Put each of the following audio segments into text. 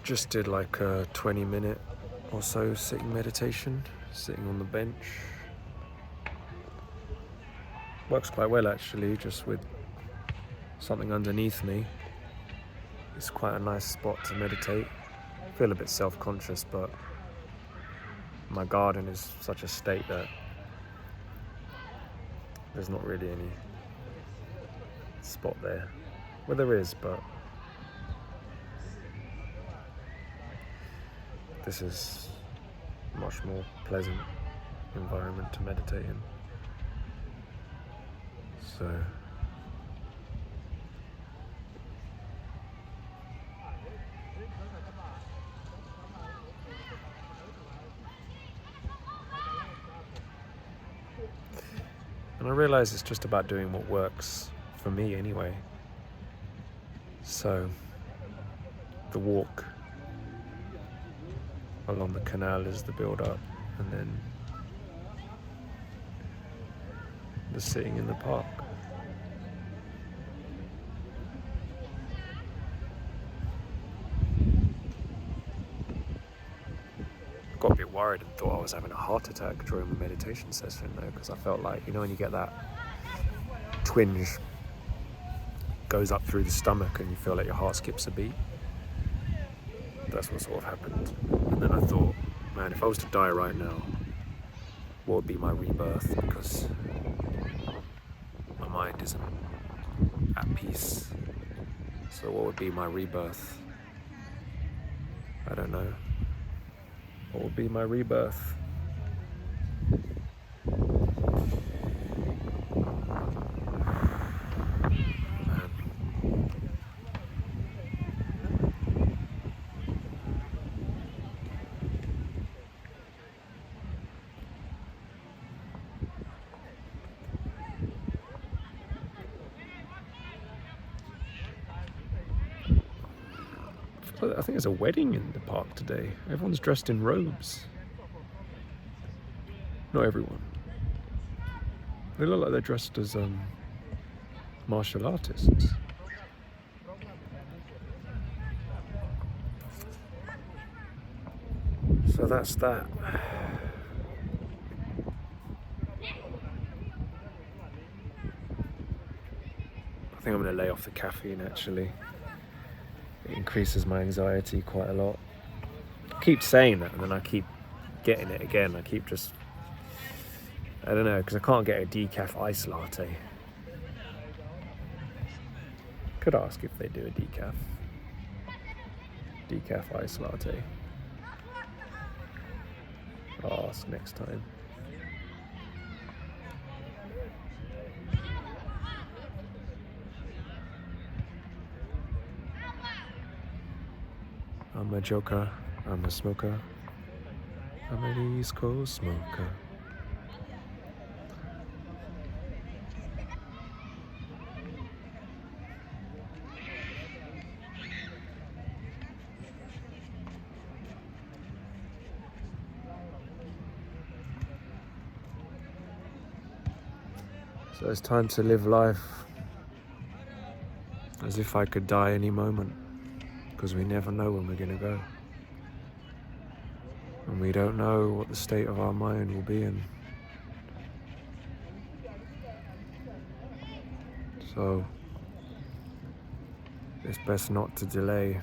Just did like a 20-minute or so sitting meditation, sitting on the bench. Works quite well actually, just with something underneath me. It's quite a nice spot to meditate. I feel a bit self-conscious, but my garden is such a state that there's not really any spot there. Well, there is, but this is a much more pleasant environment to meditate in. So and I realize it's just about doing what works for me anyway. So the walk along the canal is the build-up, and then the sitting in the park. I got a bit worried and thought I was having a heart attack during the meditation session though, because I felt like, when you get that twinge goes up through the stomach and you feel like your heart skips a beat. That's what sort of happened. And then I thought, man, if I was to die right now, what would be my rebirth? Because my mind isn't at peace. So what would be my rebirth? I don't know. What would be my rebirth? I think there's a wedding in the park today. Everyone's dressed in robes. Not everyone. They look like they're dressed as martial artists. So that's that. I think I'm going to lay off the caffeine actually. It increases my anxiety quite a lot. I keep saying that and then I keep getting it again. I don't know, because I can't get a decaf ice latte. Could ask if they do a decaf ice latte. I'll ask next time. I'm a joker, I'm a smoker, I'm an East Coast smoker. So it's time to live life as if I could die any moment. Because we never know when we're going to go. And we don't know what the state of our mind will be in. So it's best not to delay.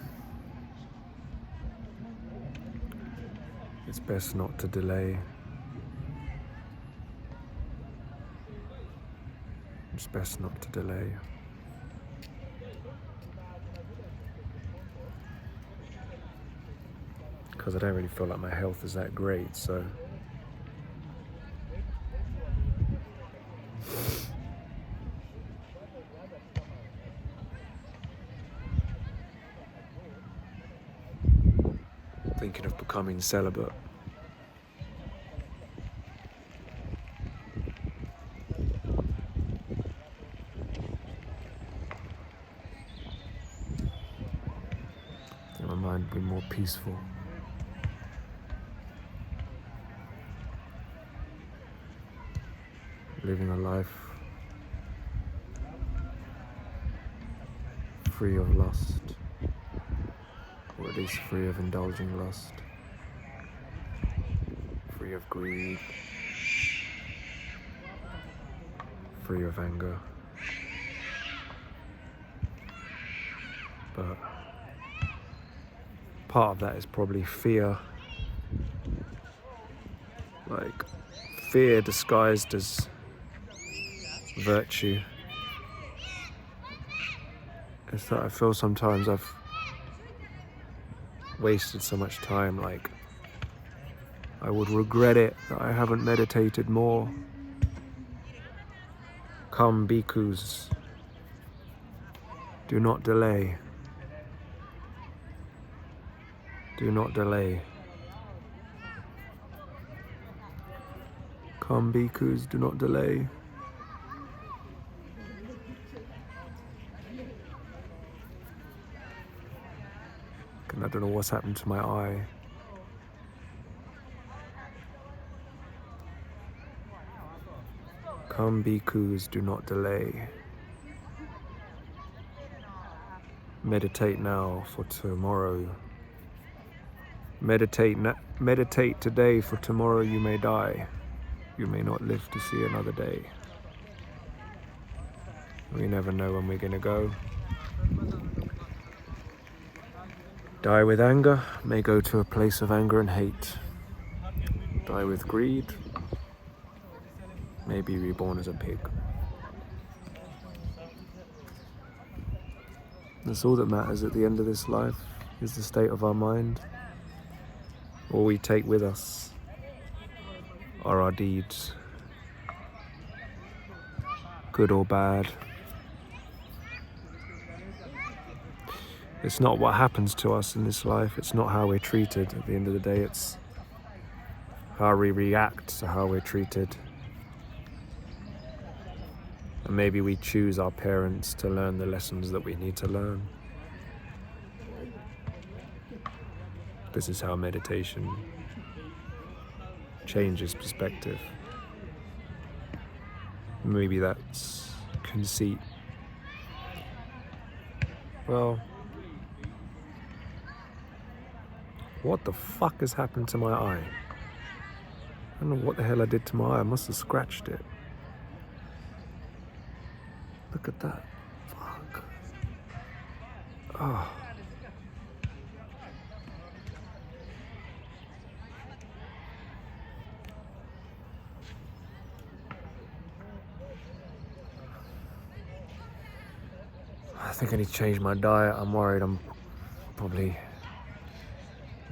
It's best not to delay. It's best not to delay. Because I don't really feel like my health is that great, so thinking of becoming celibate. My mind would be more peaceful. Living a life free of lust, or at least free of indulging lust, free of greed, free of anger. But part of that is probably fear, like fear disguised as virtue. It's that I feel sometimes I've wasted so much time, like I would regret it that I haven't meditated more. Come, bhikkhus, do not delay. Do not delay. Come, bhikkhus, do not delay. And I don't know what's happened to my eye. Come, bhikkhus, do not delay. Meditate now for tomorrow. Meditate today, for tomorrow you may die. You may not live to see another day. We never know when we're gonna go. Die with anger, may go to a place of anger and hate. Die with greed, may be reborn as a pig. That's all that matters at the end of this life, is the state of our mind. All we take with us are our deeds, good or bad. It's not what happens to us in this life, it's not how we're treated. At the end of the day, it's how we react to how we're treated. And maybe we choose our parents to learn the lessons that we need to learn. This is how meditation changes perspective. Maybe that's conceit. Well, what the fuck has happened to my eye? I don't know what the hell I did to my eye. I must have scratched it. Look at that. Fuck. Oh. I think I need to change my diet. I'm worried I'm probably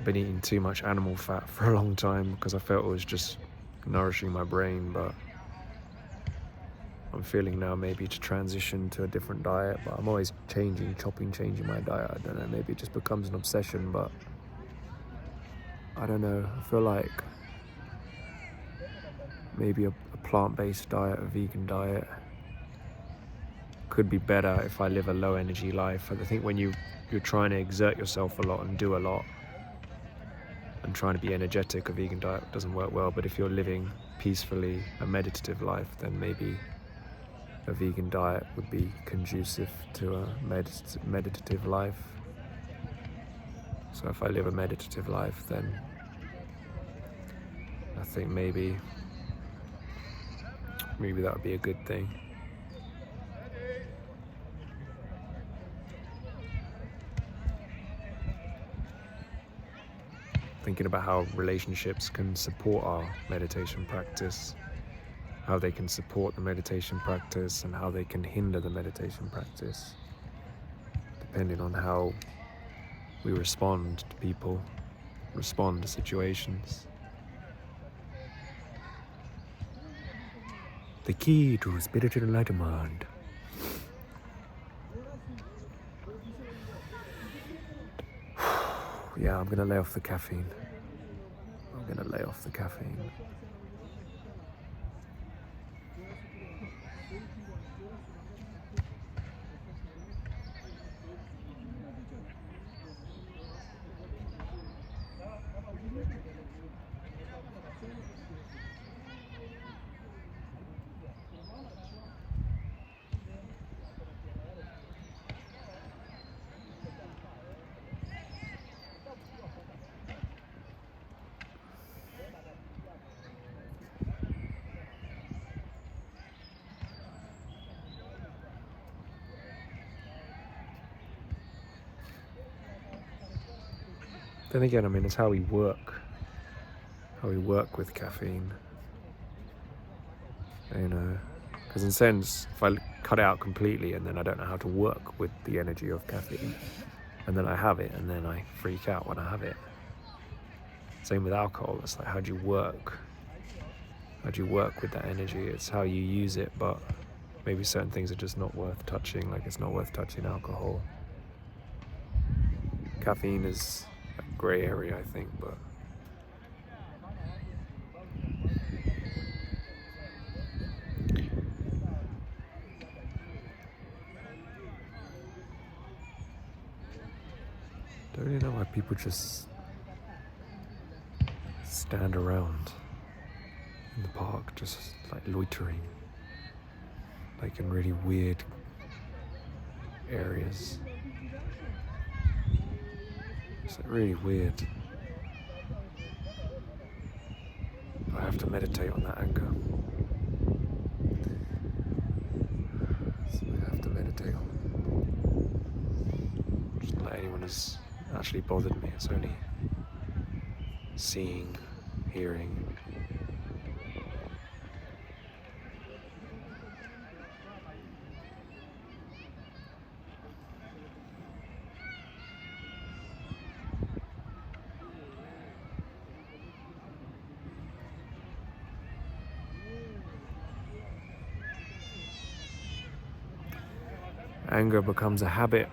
been eating too much animal fat for a long time because I felt it was just nourishing my brain, but I'm feeling now maybe to transition to a different diet, but I'm always changing my diet. I don't know, maybe it just becomes an obsession, but I don't know. I feel like maybe a plant-based diet, a vegan diet could be better if I live a low energy life. I think when you're trying to exert yourself a lot and do a lot and trying to be energetic, a vegan diet doesn't work well. But if you're living peacefully a meditative life, then maybe a vegan diet would be conducive to a meditative life. So if I live a meditative life, then I think maybe that would be a good thing. Thinking about how relationships can support our meditation practice, how they can support the meditation practice, and how they can hinder the meditation practice, depending on how we respond to people, respond to situations. The key to spiritual enlightenment. Yeah, I'm gonna lay off the caffeine. then again, I mean, it's how we work with caffeine, you know, because in a sense, if I cut it out completely and then I don't know how to work with the energy of caffeine, and then I have it and then I freak out when I have it. Same with alcohol. It's like, how do you work with that energy? It's how you use it, but maybe certain things are just not worth touching, like it's not worth touching alcohol. Caffeine is a grey area, I think, but don't really know why people just stand around in the park, just like loitering, like in really weird areas. It's like really weird. I have to meditate on that anger. So I have to meditate on. Just not let anyone has actually bothered me. It's only seeing, hearing. Anger becomes a habit.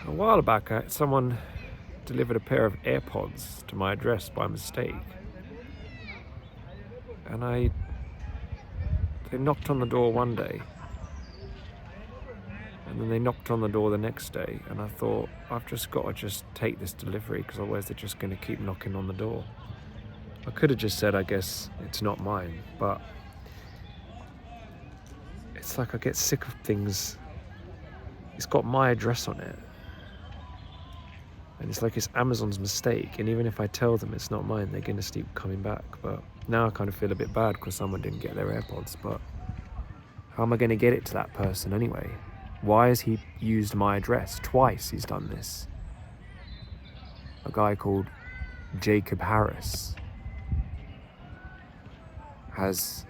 A while back, someone delivered a pair of AirPods to my address by mistake, and they knocked on the door one day, and then they knocked on the door the next day, and I thought, I've just got to take this delivery, because otherwise they're just going to keep knocking on the door. I could have just said, I guess it's not mine, but it's like I get sick of things. It's got my address on it. And it's like it's Amazon's mistake, and even if I tell them it's not mine, they're going to keep coming back. But now I kind of feel a bit bad because someone didn't get their AirPods, but how am I going to get it to that person anyway? Why has he used my address? Twice he's done this. A guy called Jacob Harris has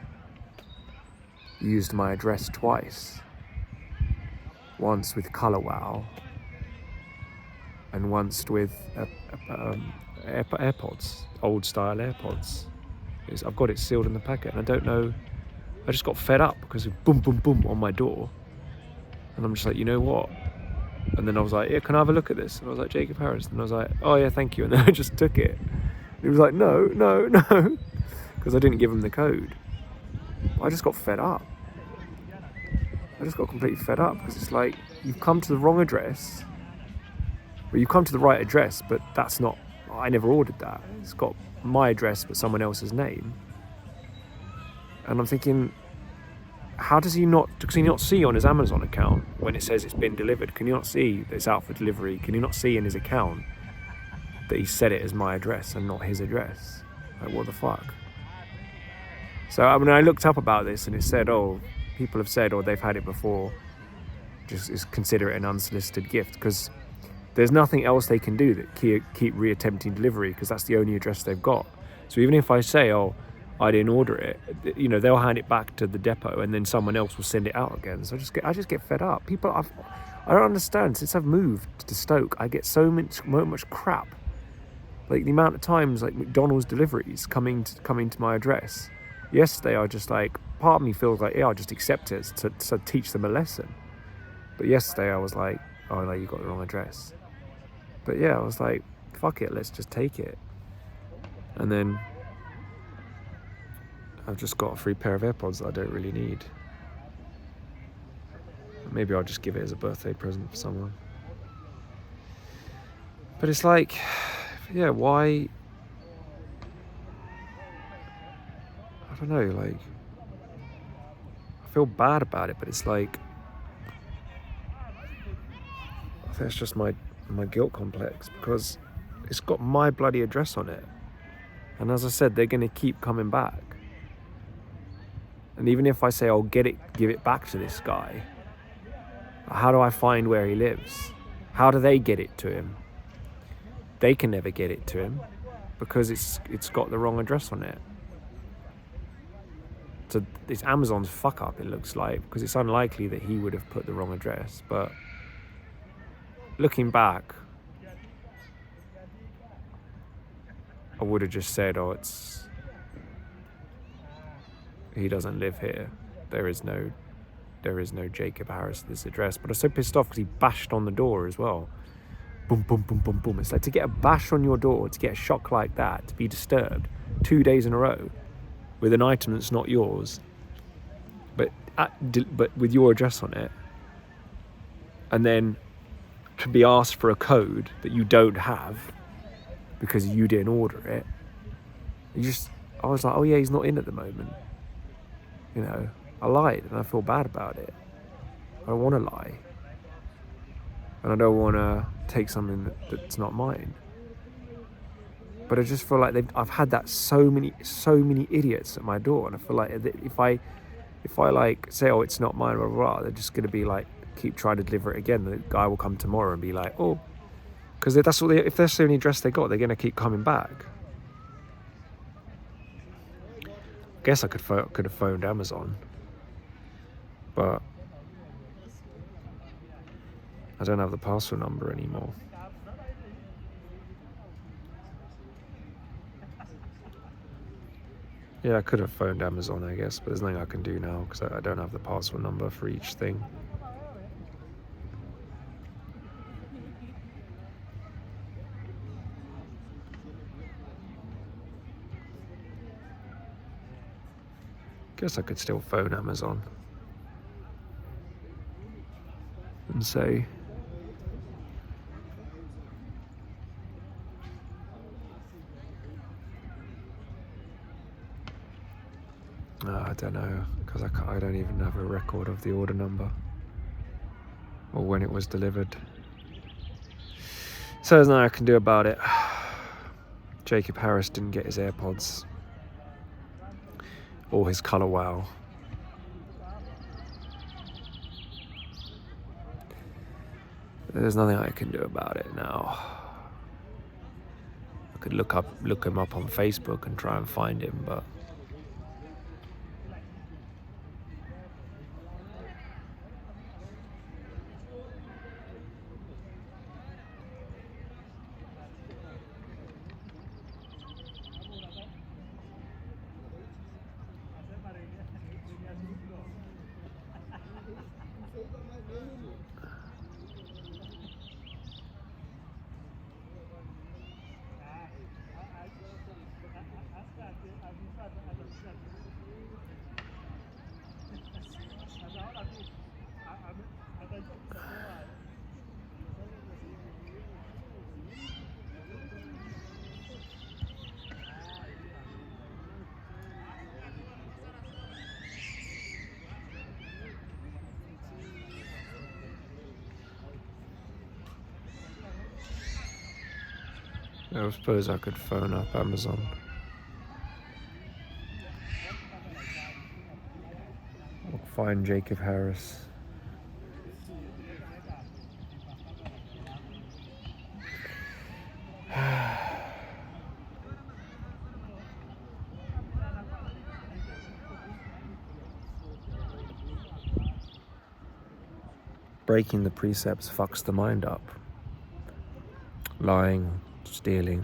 used my address twice. Once with ColorWow, and once with AirPods, old style AirPods. I've got it sealed in the packet, and I don't know, I just got fed up because of boom, boom, boom on my door. And I'm just like, you know what? And then I was like, yeah, can I have a look at this? And I was like, Jacob Harris. And I was like, oh yeah, thank you. And then I just took it. And he was like, no, because I didn't give him the code. I just got fed up. I just got completely fed up because it's like, you've come to the wrong address. Well, you've come to the right address, but that's not, I never ordered that. It's got my address, but someone else's name. And I'm thinking, how does he not see on his Amazon account when it says it's been delivered? Can you not see that it's out for delivery? Can you not see in his account that he set it as my address and not his address? Like, what the fuck? So, I mean, I looked up about this and it said, oh, people have said, or they've had it before, just consider it an unsolicited gift, because there's nothing else they can do that keep reattempting delivery, because that's the only address they've got. So even if I say, oh, I didn't order it, you know, they'll hand it back to the depot and then someone else will send it out again. So I just get fed up. People, I don't understand. Since I've moved to Stoke, I get so much crap. Like the amount of times like McDonald's deliveries coming to my address. Yesterday I just like, part of me feels like, yeah, I'll just accept it to teach them a lesson. But yesterday I was like, oh no, you got the wrong address. But yeah, I was like, fuck it, let's just take it. And then I've just got a free pair of AirPods that I don't really need. Maybe I'll just give it as a birthday present for someone. But it's like, yeah, why? I don't know, like, I feel bad about it, but it's like, I think it's just my guilt complex, because it's got my bloody address on it. And as I said, they're going to keep coming back. And even if I say I'll give it back to this guy, how do I find where he lives? How do they get it to him? They can never get it to him because it's got the wrong address on it. So it's Amazon's fuck up, it looks like, because it's unlikely that he would have put the wrong address. But looking back, I would have just said, oh, he doesn't live here. There is no Jacob Harris at this address. But I was so pissed off because he bashed on the door as well. Boom, boom, boom, boom, boom. It's like, to get a bash on your door, to get a shock like that, to be disturbed 2 days in a row with an item that's not yours, but with your address on it, and then to be asked for a code that you don't have because you didn't order it. I was like, oh yeah, he's not in at the moment. You know, I lied and I feel bad about it. I don't want to lie. And I don't want to take something that's not mine. But I just feel like I've had that so many idiots at my door, and I feel like if I like say, oh, it's not mine, blah, blah, blah, they're just going to be like, keep trying to deliver it again. The guy will come tomorrow and be like, oh, because that's what if that's the only address they got, they're going to keep coming back. I guess I could have phoned Amazon, but I don't have the parcel number anymore. Yeah, I could have phoned Amazon, I guess, but there's nothing I can do now because I don't have the parcel number for each thing. Guess I could still phone Amazon and say, I don't know, because I don't even have a record of the order number or when it was delivered. So there's nothing I can do about it. Jacob Harris didn't get his AirPods or his Colour Wow. There's nothing I can do about it now. I could look him up on Facebook and try and find him, but I suppose I could phone up Amazon. Or find Jacob Harris. Breaking the precepts fucks the mind up. Lying, stealing.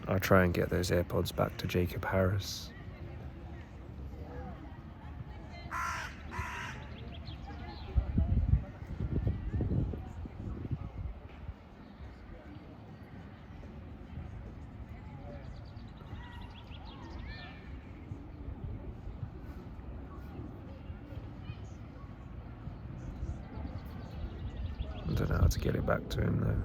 I'll try and get those AirPods back to Jacob Harris. I don't know how to get it back to him though.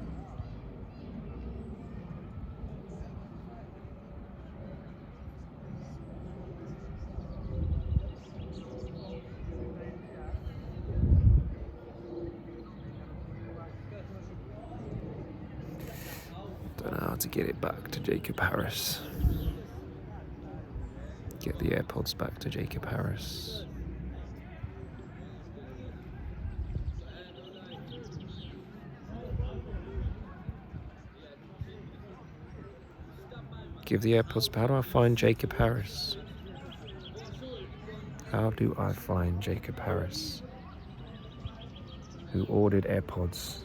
Don't know how to get it back to Jacob Harris. Get the AirPods back to Jacob Harris. Give the AirPods. How do I find Jacob Harris? How do I find Jacob Harris, who ordered AirPods?